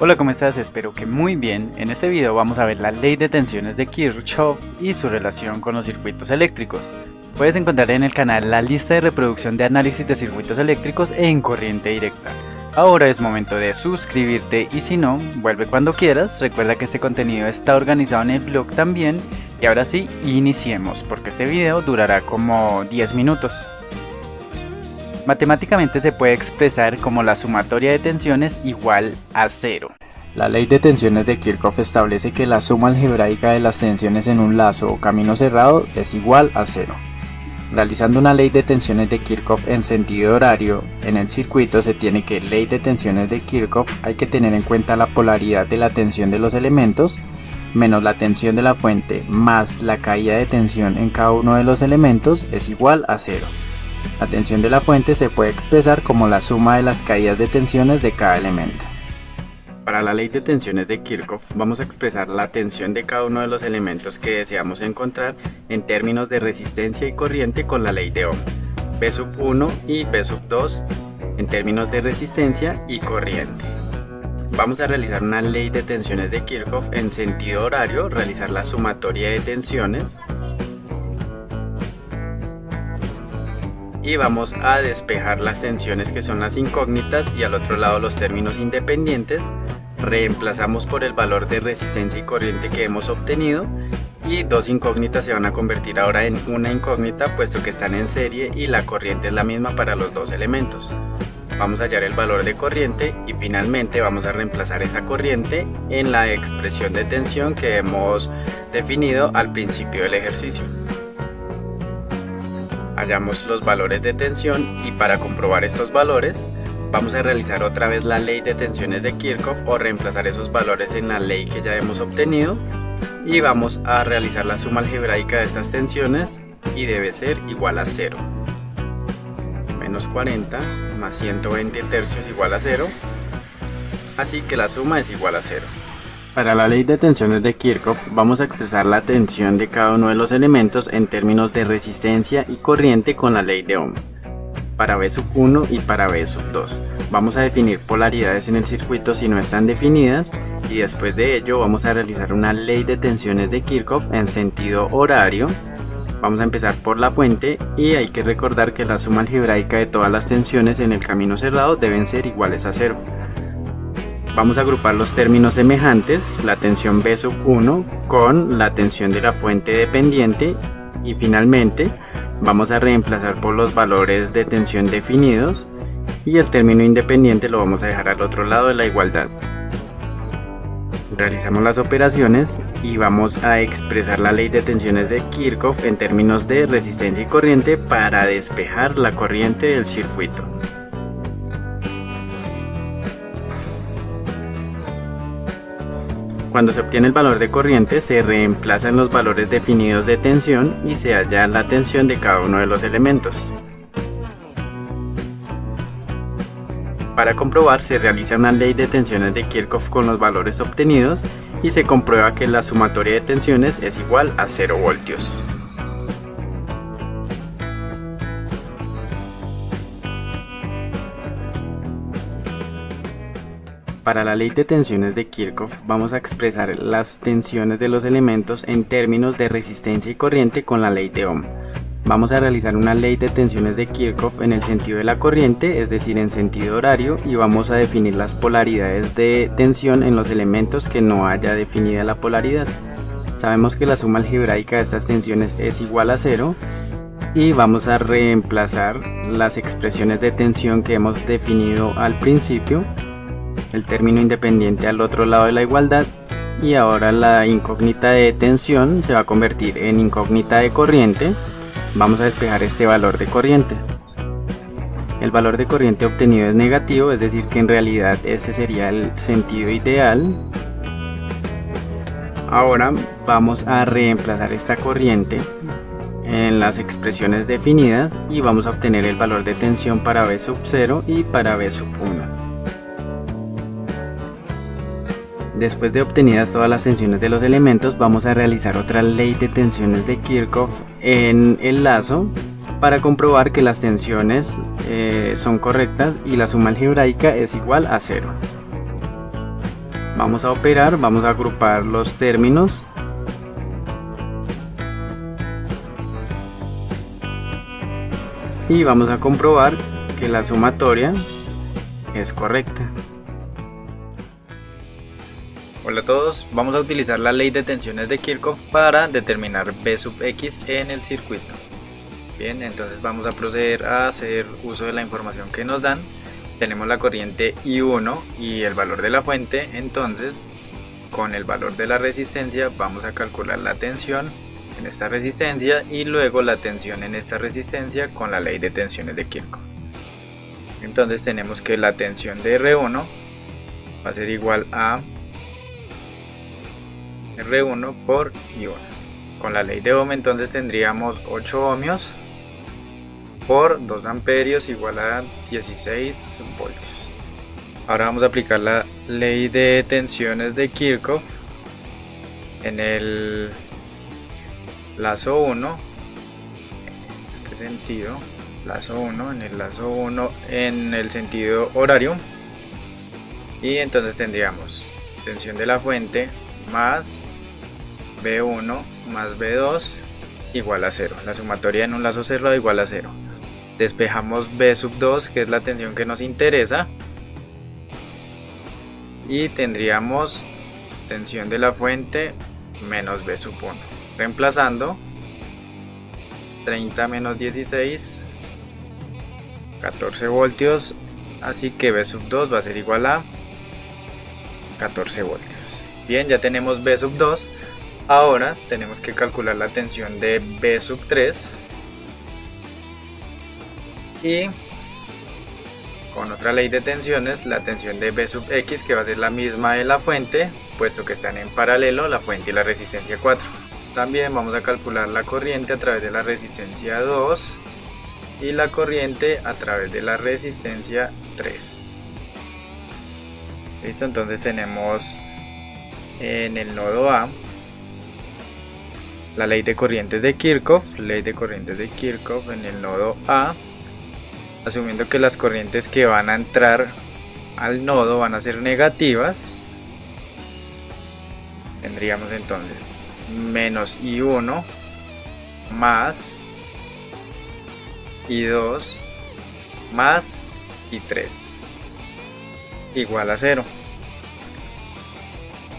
Hola, ¿cómo estás? Espero que muy bien. En este video vamos a ver la ley de tensiones de Kirchhoff y su relación con los circuitos eléctricos. Puedes encontrar en el canal la lista de reproducción de análisis de circuitos eléctricos en corriente directa. Ahora es momento de suscribirte y si no, vuelve cuando quieras. Recuerda que este contenido está organizado en el blog también. Y ahora sí, iniciemos, porque este video durará como 10 minutos. Matemáticamente se puede expresar como la sumatoria de tensiones igual a cero. La ley de tensiones de Kirchhoff establece que la suma algebraica de las tensiones en un lazo o camino cerrado es igual a cero. Realizando una ley de tensiones de Kirchhoff en sentido horario, en el circuito se tiene que ley de tensiones de Kirchhoff hay que tener en cuenta la polaridad de la tensión de los elementos menos la tensión de la fuente más la caída de tensión en cada uno de los elementos es igual a cero. La tensión de la fuente se puede expresar como la suma de las caídas de tensiones de cada elemento. Para la ley de tensiones de Kirchhoff vamos a expresar la tensión de cada uno de los elementos que deseamos encontrar en términos de resistencia y corriente con la ley de Ohm, V1 y V2 en términos de resistencia y corriente. Vamos a realizar una ley de tensiones de Kirchhoff en sentido horario, realizar la sumatoria de tensiones. Y vamos a despejar las tensiones que son las incógnitas y al otro lado los términos independientes. Reemplazamos por el valor de resistencia y corriente que hemos obtenido y dos incógnitas se van a convertir ahora en una incógnita puesto que están en serie y la corriente es la misma para los dos elementos. Vamos a hallar el valor de corriente y finalmente vamos a reemplazar esa corriente en la expresión de tensión que hemos definido al principio del ejercicio. Hallamos los valores de tensión y para comprobar estos valores vamos a realizar otra vez la ley de tensiones de Kirchhoff o reemplazar esos valores en la ley que ya hemos obtenido y vamos a realizar la suma algebraica de estas tensiones y debe ser igual a 0. Menos 40 más 120 tercios igual a 0, así que la suma es igual a 0. Para la ley de tensiones de Kirchhoff vamos a expresar la tensión de cada uno de los elementos en términos de resistencia y corriente con la ley de Ohm, para V1 y para V2. Vamos a definir polaridades en el circuito si no están definidas y después de ello vamos a realizar una ley de tensiones de Kirchhoff en sentido horario. Vamos a empezar por la fuente y hay que recordar que la suma algebraica de todas las tensiones en el camino cerrado deben ser iguales a 0. Vamos a agrupar los términos semejantes, la tensión V1 con la tensión de la fuente dependiente y finalmente vamos a reemplazar por los valores de tensión definidos y el término independiente lo vamos a dejar al otro lado de la igualdad. Realizamos las operaciones y vamos a expresar la ley de tensiones de Kirchhoff en términos de resistencia y corriente para despejar la corriente del circuito. Cuando se obtiene el valor de corriente se reemplazan los valores definidos de tensión y se halla la tensión de cada uno de los elementos. Para comprobar se realiza una ley de tensiones de Kirchhoff con los valores obtenidos y se comprueba que la sumatoria de tensiones es igual a 0 voltios. Para la ley de tensiones de Kirchhoff vamos a expresar las tensiones de los elementos en términos de resistencia y corriente con la ley de Ohm. Vamos a realizar una ley de tensiones de Kirchhoff en el sentido de la corriente, es decir, en sentido horario, y vamos a definir las polaridades de tensión en los elementos que no haya definida la polaridad. Sabemos que la suma algebraica de estas tensiones es igual a 0 y vamos a reemplazar las expresiones de tensión que hemos definido al principio, el término independiente al otro lado de la igualdad y ahora la incógnita de tensión se va a convertir en incógnita de corriente. Vamos a despejar este valor de corriente. El valor de corriente obtenido es negativo, es decir que en realidad este sería el sentido ideal. Ahora vamos a reemplazar esta corriente en las expresiones definidas y vamos a obtener el valor de tensión para V0 y para V1. Después de obtenidas todas las tensiones de los elementos, vamos a realizar otra ley de tensiones de Kirchhoff en el lazo para comprobar que las tensiones son correctas y la suma algebraica es igual a 0. Vamos a operar, vamos a agrupar los términos. Y vamos a comprobar que la sumatoria es correcta. Hola a todos, vamos a utilizar la ley de tensiones de Kirchhoff para determinar B sub x en el circuito. Bien, entonces vamos a proceder a hacer uso de la información que nos dan. Tenemos la corriente I1 y el valor de la fuente, entonces con el valor de la resistencia vamos a calcular la tensión en esta resistencia y luego la tensión en esta resistencia con la ley de tensiones de Kirchhoff. Entonces tenemos que la tensión de R1 va a ser igual a R1 por I1. Con la ley de Ohm entonces tendríamos 8 ohmios por 2 amperios igual a 16 voltios. Ahora vamos a aplicar la ley de tensiones de Kirchhoff en el lazo 1, en este sentido, lazo 1, en el lazo 1 en el sentido horario, y entonces tendríamos tensión de la fuente más B1 más B2 igual a 0. La sumatoria en un lazo cerrado igual a 0. Despejamos B sub 2, que es la tensión que nos interesa, y tendríamos tensión de la fuente menos B sub 1. Reemplazando, 30 menos 16, 14 voltios, así que B sub 2 va a ser igual a 14 voltios. Bien, ya tenemos B sub 2. Ahora tenemos que calcular la tensión de B sub 3 y con otra ley de tensiones la tensión de B sub x, que va a ser la misma de la fuente, puesto que están en paralelo la fuente y la resistencia 4. También vamos a calcular la corriente a través de la resistencia 2 y la corriente a través de la resistencia 3. Listo, entonces tenemos en el nodo A la ley de corrientes de Kirchhoff, en el nodo A, asumiendo que las corrientes que van a entrar al nodo van a ser negativas. Tendríamos entonces menos I1 más I2 más I3 igual a 0.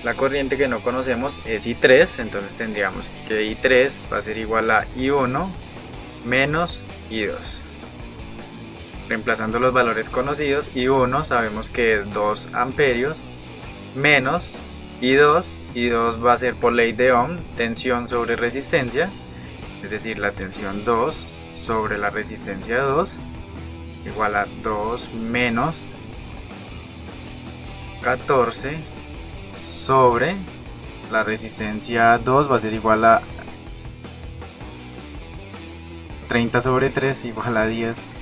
La corriente que no conocemos es I3, entonces tendríamos que I3 va a ser igual a I1 menos I2. Reemplazando los valores conocidos, I1 sabemos que es 2 amperios menos I2 va a ser por ley de Ohm, tensión sobre resistencia, es decir, la tensión 2 sobre la resistencia 2 igual a 2 menos 14 sobre la resistencia 2 va a ser igual a 30 sobre 3 igual a 10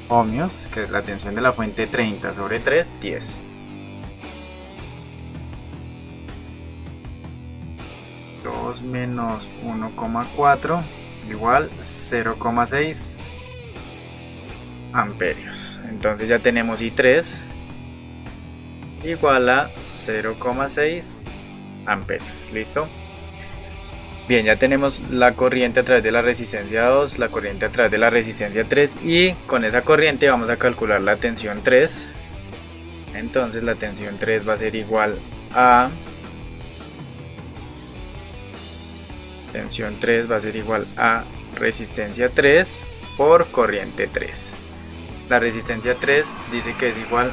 ohmios, que es la tensión de la fuente. 30 sobre 3, 10. 2 menos 1,4 igual 0,6 amperios. Entonces ya tenemos I3 igual a 0,6 amperios. ¿Listo? Bien, ya tenemos la corriente a través de la resistencia 2, la corriente a través de la resistencia 3, y con esa corriente vamos a calcular la tensión 3. Entonces la tensión 3 va a ser igual a resistencia 3 por corriente 3. La resistencia 3 dice que es igual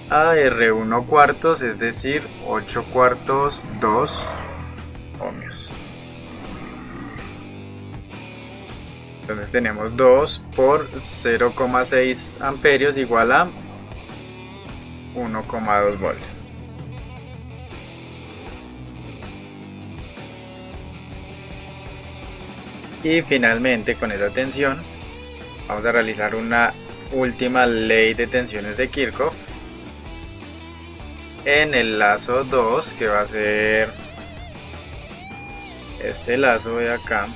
a R1 cuartos, es decir, 8 cuartos 2 ohmios. Entonces tenemos 2 por 0,6 amperios igual a 1,2 voltios. Y finalmente, con esa tensión vamos a realizar una última ley de tensiones de Kirchhoff en el lazo 2, que va a ser este lazo de acá.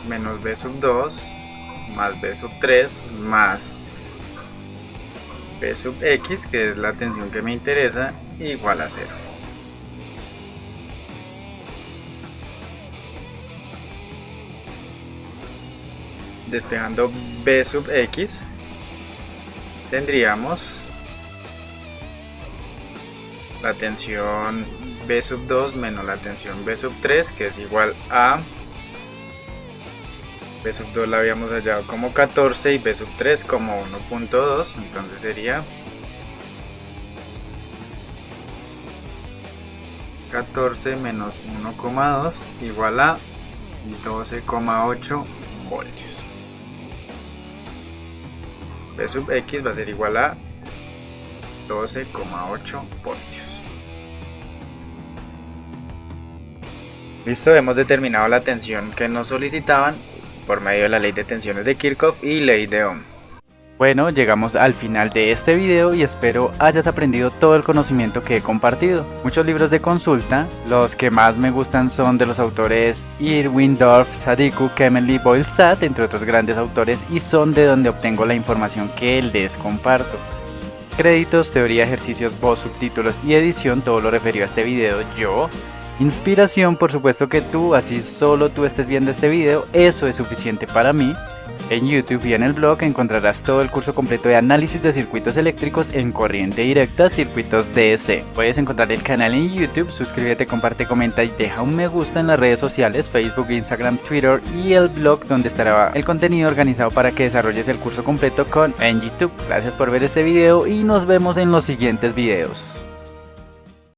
menos b sub 2 más b sub 3 más b sub x, que es la tensión que me interesa, igual a 0. Despejando b sub x, tendríamos la tensión b sub 2 menos la tensión b sub 3, que es igual a b sub 2 la habíamos hallado como 14 y b sub 3 como 1.2, entonces sería 14 menos 1,2 igual a 12,8 voltios. B sub x va a ser igual a 12,8 voltios. Listo, hemos determinado la tensión que nos solicitaban por medio de la ley de tensiones de Kirchhoff y ley de Ohm. Bueno, llegamos al final de este video y espero hayas aprendido todo el conocimiento que he compartido. Muchos libros de consulta, los que más me gustan son de los autores Irwin, Dorff, Sadiku, Kemeley, Boyle-Satt, entre otros grandes autores, y son de donde obtengo la información que les comparto. Créditos, teoría, ejercicios, voz, subtítulos y edición, todo lo referido a este video yo. Inspiración, por supuesto que tú, así solo tú estés viendo este video, eso es suficiente para mí. En YouTube y en el blog encontrarás todo el curso completo de análisis de circuitos eléctricos en corriente directa, circuitos DC. Puedes encontrar el canal en YouTube, suscríbete, comparte, comenta y deja un me gusta en las redes sociales, Facebook, Instagram, Twitter y el blog, donde estará el contenido organizado para que desarrolles el curso completo en YouTube. Gracias por ver este video y nos vemos en los siguientes videos.